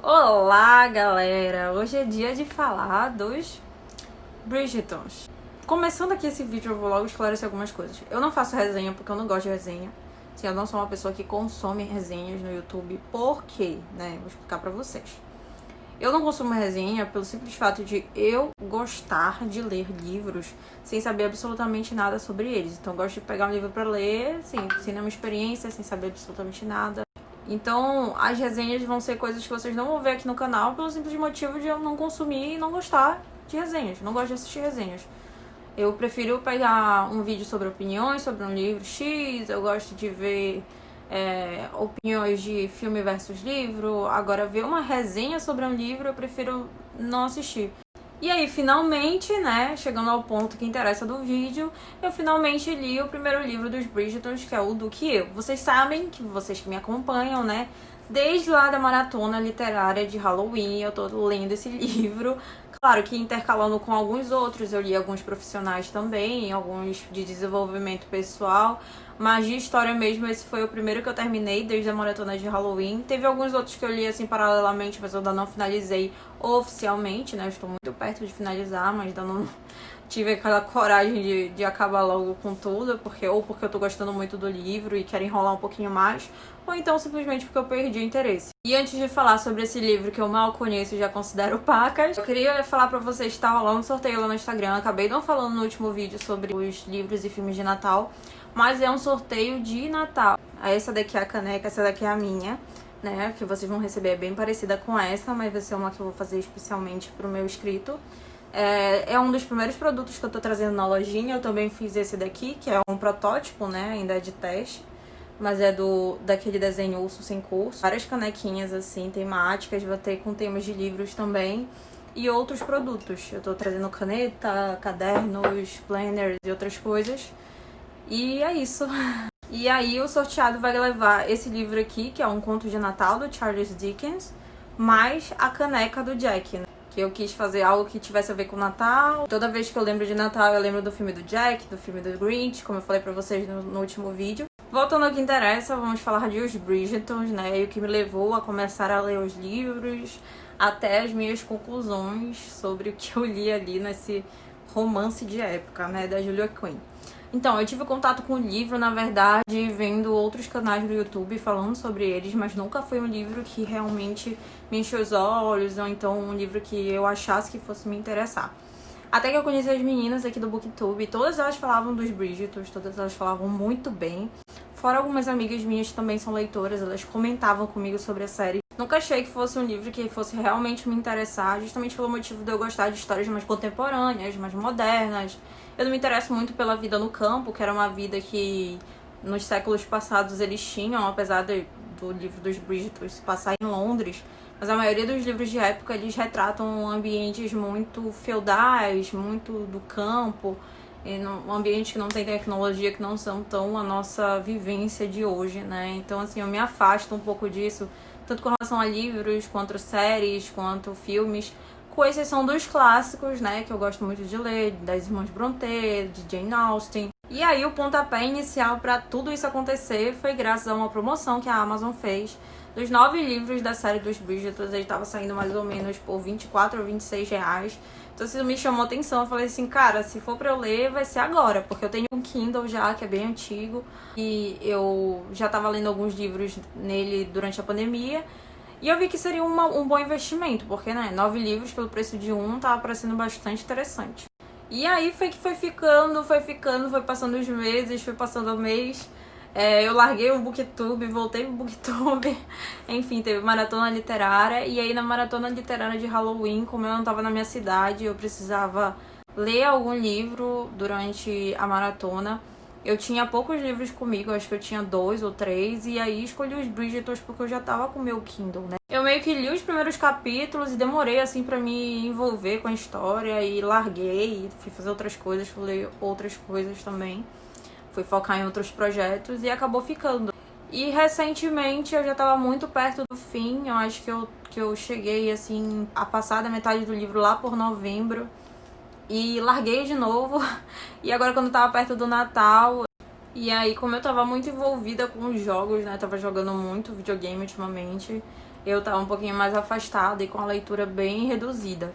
Olá, galera! Hoje é dia de falar dos Bridgertons. Começando aqui esse vídeo, eu vou logo esclarecer algumas coisas. Eu não faço resenha porque eu não gosto de resenha. Assim, eu não sou uma pessoa que consome resenhas no YouTube. Por quê? Vou explicar pra vocês. Eu não consumo resenha pelo simples fato de eu gostar de ler livros sem saber absolutamente nada sobre eles. Então, eu gosto de pegar um livro pra ler, assim, sem nenhuma experiência, sem saber absolutamente nada. Então, as resenhas vão ser coisas que vocês não vão ver aqui no canal pelo simples motivo de eu não consumir e não gostar de resenhas. Não gosto de assistir resenhas. Eu prefiro pegar um vídeo sobre opiniões sobre um livro X, eu gosto de ver opiniões de filme versus livro. Agora, ver uma resenha sobre um livro, eu prefiro não assistir. E aí, finalmente, chegando ao ponto que interessa do vídeo, eu finalmente li o primeiro livro dos Bridgertons, que é o Do Que Eu. Vocês sabem, que vocês que me acompanham, desde lá da maratona literária de Halloween, eu tô lendo esse livro. Claro que intercalando com alguns outros, eu li alguns profissionais também, alguns de desenvolvimento pessoal, mas de história mesmo, esse foi o primeiro que eu terminei desde a maratona de Halloween. Teve alguns outros que eu li assim paralelamente, mas eu ainda não finalizei oficialmente, Eu estou muito perto de finalizar, mas ainda não tive aquela coragem de acabar logo com tudo, porque eu tô gostando muito do livro e quero enrolar um pouquinho mais, ou então simplesmente porque eu perdi o interesse. E antes de falar sobre esse livro que eu mal conheço e já considero pacas, eu queria falar pra vocês que tá rolando um sorteio lá no Instagram. Acabei não falando no último vídeo sobre os livros e filmes de Natal, mas é um sorteio de Natal. Essa daqui é a caneca, essa daqui é a minha, que vocês vão receber, é bem parecida com essa, mas vai ser uma que eu vou fazer especialmente pro meu inscrito. É um dos primeiros produtos que eu tô trazendo na lojinha. Eu também fiz esse daqui, que é um protótipo, ainda é de teste, mas é daquele desenho Urso Sem Curso. Várias canequinhas assim, temáticas, vou ter com temas de livros também e outros produtos. Eu tô trazendo caneta, cadernos, planners e outras coisas. E é isso. E aí o sorteado vai levar esse livro aqui, que é um conto de Natal do Charles Dickens, mais a caneca do Jack, Que eu quis fazer algo que tivesse a ver com o Natal. Toda vez que eu lembro de Natal, eu lembro do filme do Jack, do filme do Grinch, como eu falei pra vocês no último vídeo. Voltando ao que interessa, vamos falar de Os Bridgertons, E o que me levou a começar a ler os livros, até as minhas conclusões sobre o que eu li ali nesse romance de época, da Julia Quinn. Então, eu tive contato com o livro, na verdade, vendo outros canais do YouTube falando sobre eles, mas nunca foi um livro que realmente me encheu os olhos, ou então um livro que eu achasse que fosse me interessar. Até que eu conheci as meninas aqui do BookTube, todas elas falavam dos Bridgertons, todas elas falavam muito bem. Fora algumas amigas minhas que também são leitoras, elas comentavam comigo sobre a série. Nunca achei que fosse um livro que fosse realmente me interessar, justamente pelo motivo de eu gostar de histórias mais contemporâneas, mais modernas. Eu não me interesso muito pela vida no campo, que era uma vida que nos séculos passados eles tinham, apesar do livro dos Bridgertons se passar em Londres. Mas a maioria dos livros de época, eles retratam ambientes muito feudais, muito do campo, um ambiente que não tem tecnologia, que não são tão a nossa vivência de hoje, Então, assim, eu me afasto um pouco disso, tanto com relação a livros, quanto séries, quanto filmes, com exceção dos clássicos, que eu gosto muito de ler, das Irmãs Brontë, de Jane Austen. E aí o pontapé inicial para tudo isso acontecer foi graças a uma promoção que a Amazon fez. Dos 9 livros da série dos Bridgertons, ele estava saindo mais ou menos por 24 ou 26 reais. Então isso me chamou atenção, eu falei assim, cara, se for pra eu ler, vai ser agora, porque eu tenho um Kindle já, que é bem antigo, e eu já tava lendo alguns livros nele durante a pandemia, e eu vi que seria um bom investimento, porque, 9 livros pelo preço de um tava parecendo bastante interessante. E aí foi que foi passando os meses, foi passando o mês. Eu larguei o BookTube, voltei pro BookTube. Enfim, teve maratona literária. E aí na maratona literária de Halloween, como eu não tava na minha cidade, eu precisava ler algum livro durante a maratona. Eu tinha poucos livros comigo, acho que eu tinha 2 ou 3, e aí escolhi os Bridgertons porque eu já tava com o meu Kindle, Eu meio que li os primeiros capítulos e demorei, assim, pra me envolver com a história, e larguei, fui fazer outras coisas, fui ler outras coisas também. Fui focar em outros projetos e acabou ficando. E recentemente eu já tava muito perto do fim, eu acho que eu cheguei, assim, a passar da metade do livro lá por novembro. E larguei de novo. E agora quando eu tava perto do Natal, e aí como eu tava muito envolvida com os jogos, Tava jogando muito videogame ultimamente, eu tava um pouquinho mais afastada e com a leitura bem reduzida.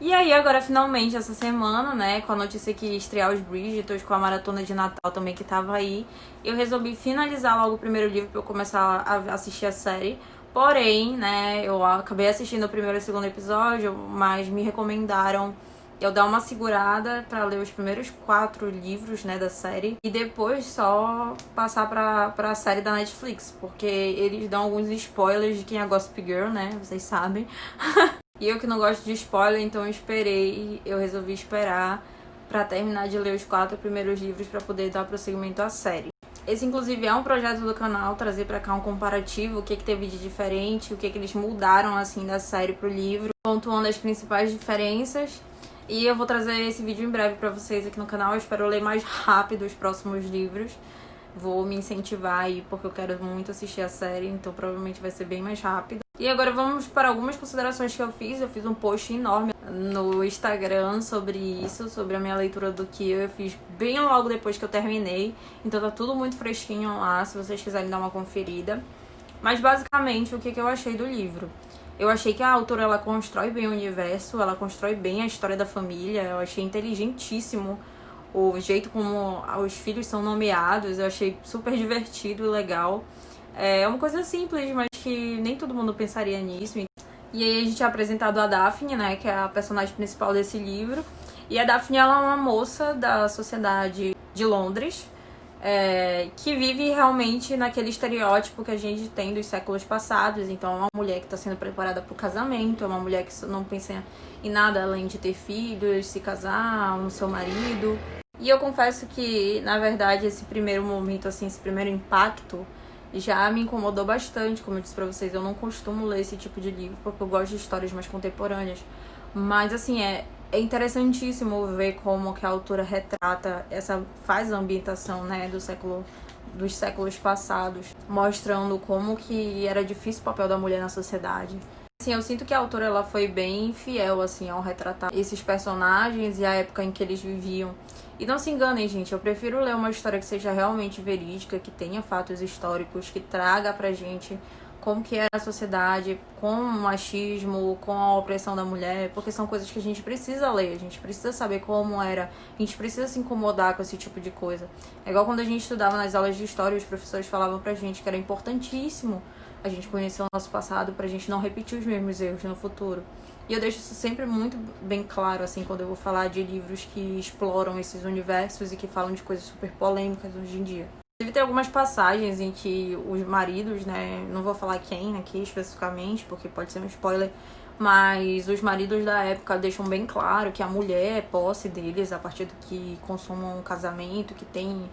E aí agora finalmente essa semana, né, com a notícia que ia estrear os Bridgerton, com a maratona de Natal também que tava aí, eu resolvi finalizar logo o primeiro livro pra eu começar a assistir a série. Porém, né, eu acabei assistindo o primeiro e o segundo episódio, mas me recomendaram eu dar uma segurada pra ler os primeiros 4 livros, né, da série e depois só passar pra série da Netflix, porque eles dão alguns spoilers de quem é Gossip Girl, né, vocês sabem. E eu que não gosto de spoiler, então eu resolvi esperar pra terminar de ler os 4 primeiros livros pra poder dar prosseguimento à série. Esse, inclusive, é um projeto do canal, trazer pra cá um comparativo, o que teve de diferente, o que eles mudaram, assim, da série pro livro, pontuando as principais diferenças. E eu vou trazer esse vídeo em breve pra vocês aqui no canal, eu espero ler mais rápido os próximos livros. Vou me incentivar aí, porque eu quero muito assistir a série, então provavelmente vai ser bem mais rápido. E agora vamos para algumas considerações que eu fiz. Eu fiz um post enorme no Instagram sobre isso, sobre a minha leitura do Kill. Eu fiz bem logo depois que eu terminei, então tá tudo muito fresquinho lá, se vocês quiserem dar uma conferida. Mas basicamente, o que eu achei do livro? Eu achei que a autora, ela constrói bem o universo, ela constrói bem a história da família. Eu achei inteligentíssimo o jeito como os filhos são nomeados, eu achei super divertido e legal. É uma coisa simples, mas que nem todo mundo pensaria nisso. E aí a gente é apresentado a Daphne, né, que é a personagem principal desse livro. E a Daphne, ela é uma moça da sociedade de Londres, que vive realmente naquele estereótipo que a gente tem dos séculos passados. Então é uma mulher que está sendo preparada para o casamento, é uma mulher que não pensa em nada além de ter filhos, se casar, no seu marido. E eu confesso que, na verdade, esse primeiro momento, assim, esse primeiro impacto já me incomodou bastante. Como eu disse pra vocês, eu não costumo ler esse tipo de livro porque eu gosto de histórias mais contemporâneas. Mas, assim, é interessantíssimo ver como que a autora retrata, faz a ambientação, né, dos séculos passados, mostrando como que era difícil o papel da mulher na sociedade. Assim, eu sinto que a autora, ela foi bem fiel, assim, ao retratar esses personagens e a época em que eles viviam. E não se enganem, gente, eu prefiro ler uma história que seja realmente verídica, que tenha fatos históricos, que traga pra gente como que era a sociedade, com o machismo, com a opressão da mulher, porque são coisas que a gente precisa ler, a gente precisa saber como era, a gente precisa se incomodar com esse tipo de coisa. É igual quando a gente estudava nas aulas de história, os professores falavam pra gente que era importantíssimo a gente conhecer o nosso passado pra gente não repetir os mesmos erros no futuro. E eu deixo isso sempre muito bem claro, assim, quando eu vou falar de livros que exploram esses universos e que falam de coisas super polêmicas hoje em dia. Inclusive, tem algumas passagens em que os maridos, né, não vou falar quem aqui especificamente, porque pode ser um spoiler, mas os maridos da época deixam bem claro que a mulher é posse deles a partir do que consumam um casamento, que tem.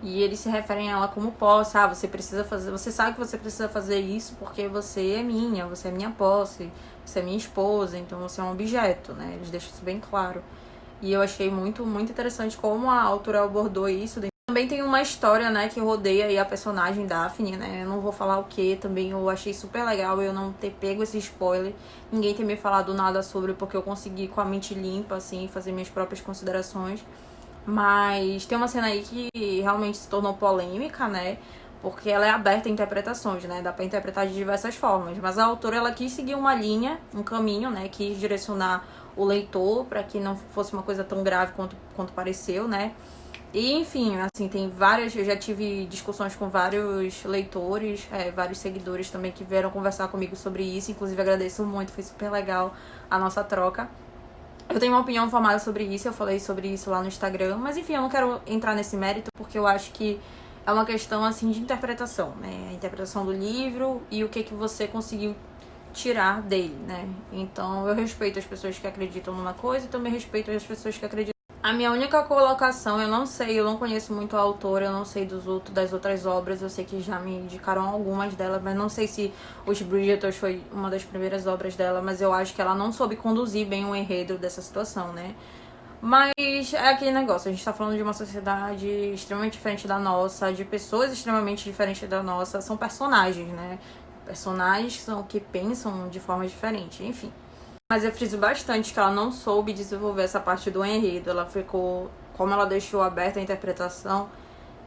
E eles se referem a ela como posse. Ah, você precisa fazer, você sabe que você precisa fazer isso porque você é minha posse, você é minha esposa, então você é um objeto, né? Eles deixam isso bem claro. E eu achei muito, muito interessante como a autora abordou isso. Também tem uma história, né, que rodeia aí a personagem Daphne, né? Eu não vou falar o que, também eu achei super legal eu não ter pego esse spoiler, ninguém ter me falado nada sobre, porque eu consegui com a mente limpa, assim, fazer minhas próprias considerações. Mas tem uma cena aí que realmente se tornou polêmica, né? Porque ela é aberta a interpretações, né? Dá pra interpretar de diversas formas. Mas a autora, ela quis seguir uma linha, um caminho, né? Quis direcionar o leitor para que não fosse uma coisa tão grave quanto pareceu, né? E, enfim, assim, tem várias... Eu já tive discussões com vários leitores, vários seguidores também que vieram conversar comigo sobre isso. Inclusive, agradeço muito, foi super legal a nossa troca. Eu tenho uma opinião formada sobre isso, eu falei sobre isso lá no Instagram, mas enfim, eu não quero entrar nesse mérito porque eu acho que é uma questão, assim, de interpretação, né? A interpretação do livro e o que você conseguiu tirar dele, né? Então, eu respeito as pessoas que acreditam numa coisa e também respeito as pessoas que acreditam. A minha única colocação, eu não sei, eu não conheço muito a autora, eu não sei das outras obras, eu sei que já me indicaram algumas delas, mas não sei se Os Bridgerton foi uma das primeiras obras dela, mas eu acho que ela não soube conduzir bem o enredo dessa situação, né? Mas é aquele negócio, a gente tá falando de uma sociedade extremamente diferente da nossa, de pessoas extremamente diferentes da nossa, são personagens, né? Personagens que pensam de forma diferente, enfim. Mas eu friso bastante que ela não soube desenvolver essa parte do enredo. Ela ficou, como ela deixou aberta a interpretação,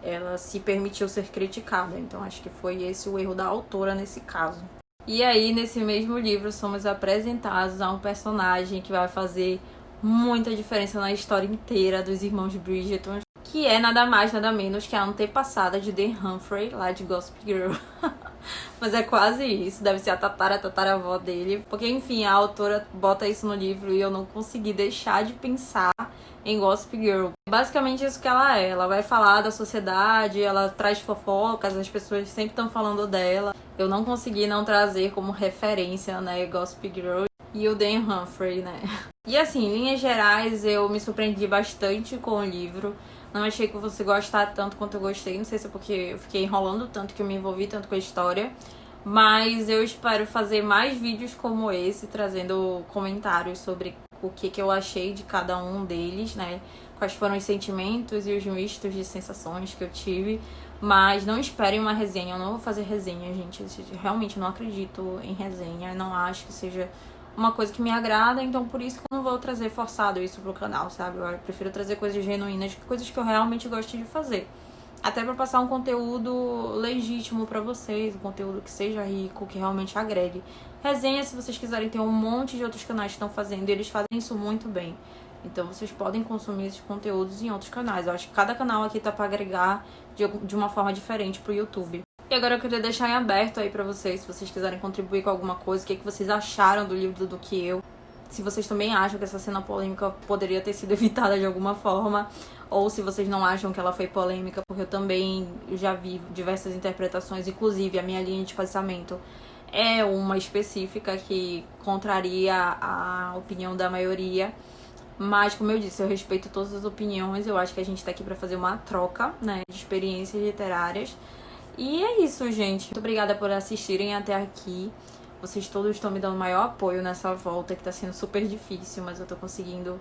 ela se permitiu ser criticada. Então acho que foi esse o erro da autora nesse caso. E aí, nesse mesmo livro, somos apresentados a um personagem que vai fazer muita diferença na história inteira dos irmãos Bridgerton, que é nada mais, nada menos que a antepassada de Dan Humphrey, lá de Gossip Girl. Mas é quase isso, deve ser a tataravó dele. Porque, enfim, a autora bota isso no livro e eu não consegui deixar de pensar em Gossip Girl. Basicamente isso que ela é. Ela vai falar da sociedade, ela traz fofocas, as pessoas sempre estão falando dela. Eu não consegui não trazer como referência, né, Gossip Girl e o Dan Humphrey, né. E assim, em linhas gerais, eu me surpreendi bastante com o livro. Não achei que você gostar tanto quanto eu gostei. Não sei se é porque eu fiquei enrolando tanto, que eu me envolvi tanto com a história. Mas eu espero fazer mais vídeos como esse, trazendo comentários sobre o que eu achei de cada um deles, né? Quais foram os sentimentos e os mistos de sensações que eu tive. Mas não esperem uma resenha. Eu não vou fazer resenha, gente. Eu realmente não acredito em resenha. Eu não acho que seja uma coisa que me agrada, então por isso que eu não vou trazer forçado isso pro canal, sabe? Eu prefiro trazer coisas genuínas, coisas que eu realmente gosto de fazer. Até pra passar um conteúdo legítimo pra vocês, um conteúdo que seja rico, que realmente agregue. Resenha, se vocês quiserem, tem um monte de outros canais que estão fazendo e eles fazem isso muito bem. Então vocês podem consumir esses conteúdos em outros canais. Eu acho que cada canal aqui tá pra agregar de uma forma diferente pro YouTube. E agora eu queria deixar em aberto aí pra vocês, se vocês quiserem contribuir com alguma coisa, o que vocês acharam do livro do que eu. Se vocês também acham que essa cena polêmica poderia ter sido evitada de alguma forma, ou se vocês não acham que ela foi polêmica, porque eu também já vi diversas interpretações, inclusive a minha linha de pensamento é uma específica que contraria a opinião da maioria. Mas, como eu disse, eu respeito todas as opiniões, eu acho que a gente tá aqui pra fazer uma troca, né, de experiências literárias. E é isso, gente. Muito obrigada por assistirem até aqui. Vocês todos estão me dando maior apoio nessa volta, que tá sendo super difícil, mas eu tô conseguindo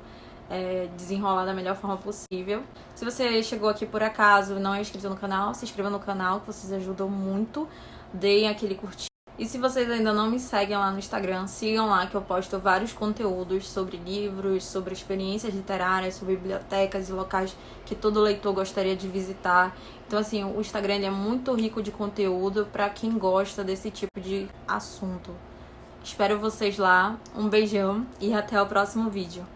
desenrolar da melhor forma possível. Se você chegou aqui por acaso e não é inscrito no canal, se inscreva no canal, que vocês ajudam muito. Deem aquele curtir. E se vocês ainda não me seguem lá no Instagram, sigam lá que eu posto vários conteúdos sobre livros, sobre experiências literárias, sobre bibliotecas e locais que todo leitor gostaria de visitar. Então, assim, o Instagram ele é muito rico de conteúdo para quem gosta desse tipo de assunto. Espero vocês lá. Um beijão e até o próximo vídeo.